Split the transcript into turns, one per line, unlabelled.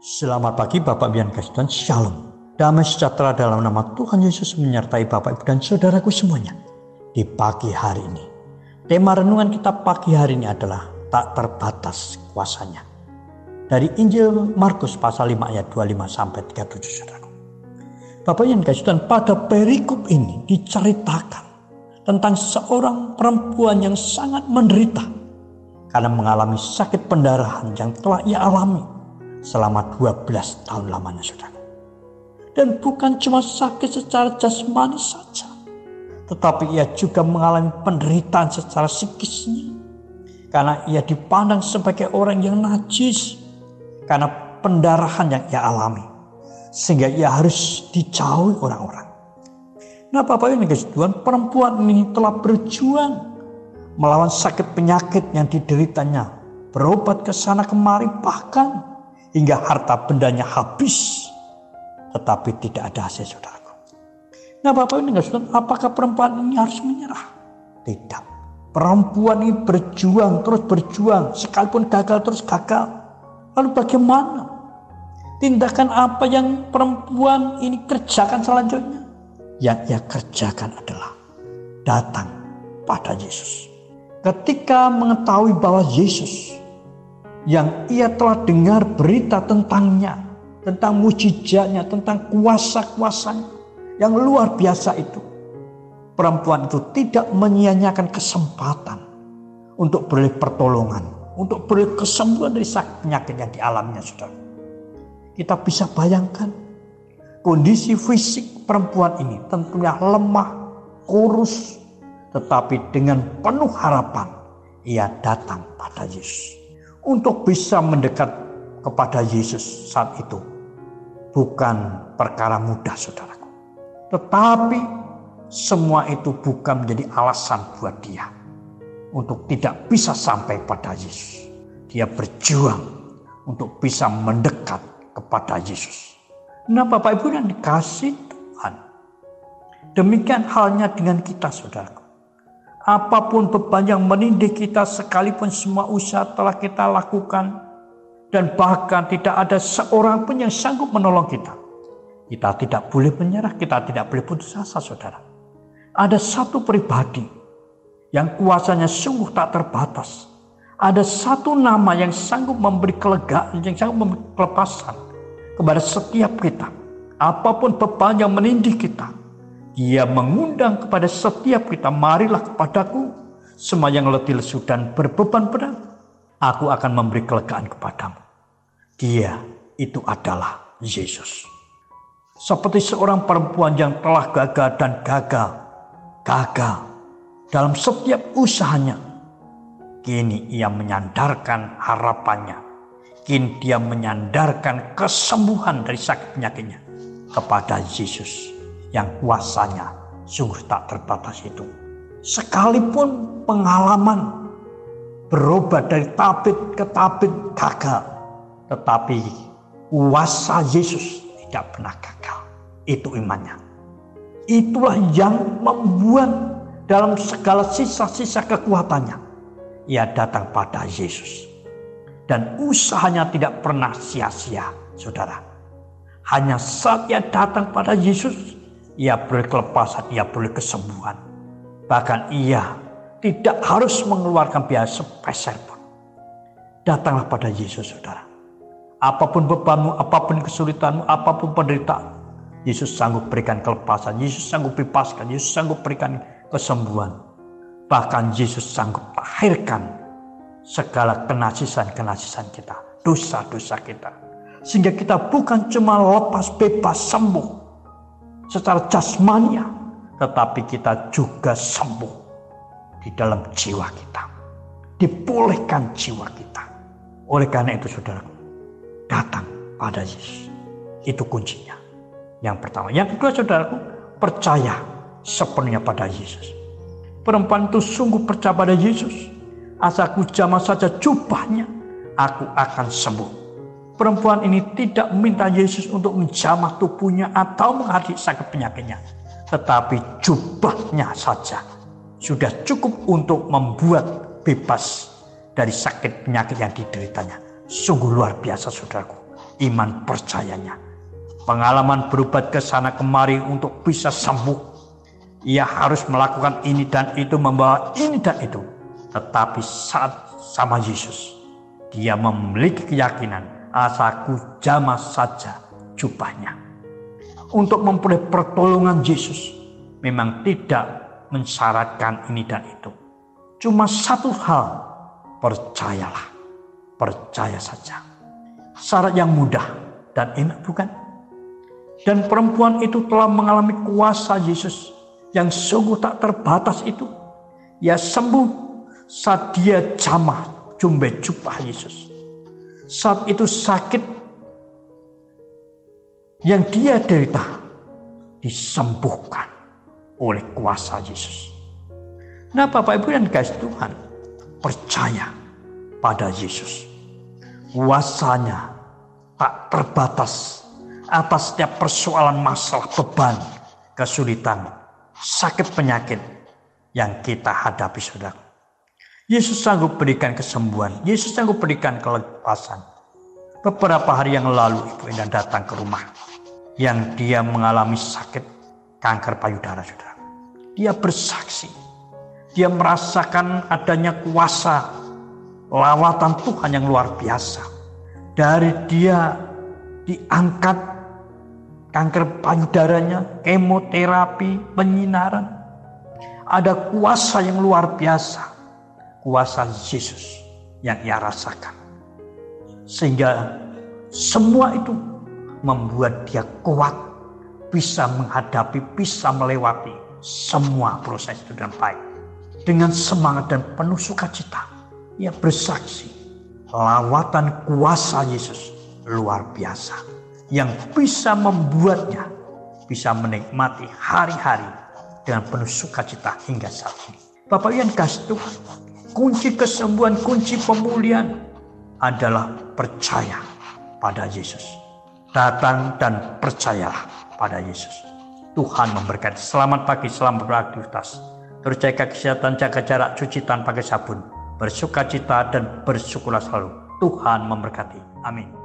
Selamat pagi Bapak Ibu yang kasih Tuhan, Shalom. Damai sejahtera dalam nama Tuhan Yesus menyertai Bapak Ibu dan saudaraku semuanya di pagi hari ini. Tema renungan kita pagi hari ini adalah tak terbatas kuasanya. Dari Injil Markus pasal 5 ayat 25 sampai 37 saudaraku. Bapak yang kasih Tuhan, pada perikop ini diceritakan tentang seorang perempuan yang sangat menderita karena mengalami sakit pendarahan yang telah ia alami selama 12 tahun lamanya saudara. Dan bukan cuma sakit secara jasmani saja, tetapi ia juga mengalami penderitaan secara psikisnya. Karena ia dipandang sebagai orang yang najis karena pendarahan yang ia alami. Sehingga ia harus dijauhi orang-orang. Nah Bapak Ibu yang Tuhan, perempuan ini telah berjuang melawan sakit penyakit yang dideritanya. Berobat ke sana kemari bahkan hingga harta bendanya habis, tetapi tidak ada hasil saudaraku. Nah Bapak ini apakah perempuan ini harus menyerah? Tidak. Perempuan ini berjuang, terus berjuang, sekalipun gagal terus gagal. Lalu bagaimana? Tindakan apa yang perempuan ini kerjakan selanjutnya? Yang ia kerjakan adalah datang pada Yesus. Ketika mengetahui bahwa Yesus yang ia telah dengar berita tentangnya, tentang mujizatnya, tentang kuasa-kuasanya yang luar biasa itu, perempuan itu tidak menyia-nyiakan kesempatan untuk beroleh pertolongan, untuk beroleh kesembuhan dari sakit penyakit yang dialaminya saudara. Kita bisa bayangkan kondisi fisik perempuan ini tentunya lemah, kurus, tetapi dengan penuh harapan ia datang pada Yesus. Untuk bisa mendekat kepada Yesus saat itu bukan perkara mudah saudaraku. Tetapi semua itu bukan menjadi alasan buat dia untuk tidak bisa sampai pada Yesus. Dia berjuang untuk bisa mendekat kepada Yesus. Nah Bapak Ibu yang dikasih Tuhan, demikian halnya dengan kita saudaraku. Apapun beban yang menindih kita, sekalipun semua usaha telah kita lakukan, dan bahkan tidak ada seorang pun yang sanggup menolong kita, kita tidak boleh menyerah, kita tidak boleh putus asa saudara. Ada satu pribadi yang kuasanya sungguh tak terbatas. Ada satu nama yang sanggup memberi kelegaan, yang sanggup memberi kelepasan kepada setiap kita. Apapun beban yang menindih kita, Dia mengundang kepada setiap kita, marilah kepadaku semua yang letih lesu dan berbeban berat, aku akan memberi kelegaan kepadamu. Dia itu adalah Yesus. Seperti seorang perempuan yang telah gagal dan gagal dalam setiap usahanya, kini ia menyandarkan harapannya, kini dia menyandarkan kesembuhan dari sakit penyakitnya kepada Yesus yang kuasanya sungguh tak terbatas itu. Sekalipun pengalaman berobat dari tabib ke tabib gagal, tetapi kuasa Yesus tidak pernah gagal. Itu imannya. Itulah yang membuat dalam segala sisa-sisa kekuatannya ia datang pada Yesus. Dan usahanya tidak pernah sia-sia saudara. Hanya saat ia datang pada Yesus, ia boleh kelepasan, ia boleh kesembuhan. Bahkan ia tidak harus mengeluarkan biaya sepeser pun. Datanglah pada Yesus saudara. Apapun bebanmu, apapun kesulitanmu, apapun penderitaan, Yesus sanggup berikan kelepasan, Yesus sanggup bebaskan, Yesus sanggup berikan kesembuhan. Bahkan Yesus sanggup akhirkan segala kenasisan-kenasisan kita, dosa-dosa kita. Sehingga kita bukan cuma lepas bebas sembuh secara jasmania, tetapi kita juga sembuh di dalam jiwa kita, dipulihkan jiwa kita. Oleh karena itu saudara, datang pada Yesus. Itu kuncinya. Yang pertama. Yang kedua saudaraku, percaya sepenuhnya pada Yesus. Perempuan itu sungguh percaya pada Yesus. Asalku jamah saja jubahnya, aku akan sembuh. Perempuan ini tidak meminta Yesus untuk menjamah tubuhnya atau menghadapi sakit penyakitnya. Tetapi jubahnya saja sudah cukup untuk membuat bebas dari sakit penyakit yang dideritanya. Sungguh luar biasa saudaraku, iman percayanya. Pengalaman berobat ke sana kemari untuk bisa sembuh. Ia harus melakukan ini dan itu, membawa ini dan itu. Tetapi saat sama Yesus, dia memiliki keyakinan, asalku jamah saja jubahnya. Untuk memperoleh pertolongan Yesus memang tidak mensyaratkan ini dan itu. Cuma satu hal, percayalah, percaya saja. Syarat yang mudah dan enak bukan? Dan perempuan itu telah mengalami kuasa Yesus yang sungguh tak terbatas itu. Ia sembuh saat dia jamah jubah Yesus. Saat itu sakit yang dia derita disembuhkan oleh kuasa Yesus. Nah, Bapak Ibu dan guys Tuhan, percaya pada Yesus. Kuasanya tak terbatas atas setiap persoalan, masalah, beban, kesulitan, sakit, penyakit yang kita hadapi, saudara. Yesus sanggup berikan kesembuhan. Yesus sanggup berikan kelepasan. Beberapa hari yang lalu Ibu Endang datang ke rumah yang dia mengalami sakit kanker payudara, saudara. Dia bersaksi. Dia merasakan adanya kuasa lawatan Tuhan yang luar biasa. Dari dia diangkat kanker payudaranya, kemoterapi, penyinaran. Ada kuasa yang luar biasa. Kuasa Yesus yang ia rasakan. Sehingga semua itu membuat dia kuat, bisa menghadapi, bisa melewati semua proses itu dengan baik. Dengan semangat dan penuh sukacita, ia bersaksi lawatan kuasa Yesus luar biasa yang bisa membuatnya bisa menikmati hari-hari dengan penuh sukacita hingga saat ini. Bapak yang kasih Tuhan, kunci kesembuhan, kunci pemulihan adalah percaya pada Yesus. Datang dan percayalah pada Yesus. Tuhan memberkati. Selamat pagi, selamat beraktivitas. Terus jaga kesehatan, jaga jarak, cuci tangan pakai sabun. Bersukacita dan bersyukurlah selalu. Tuhan memberkati. Amin.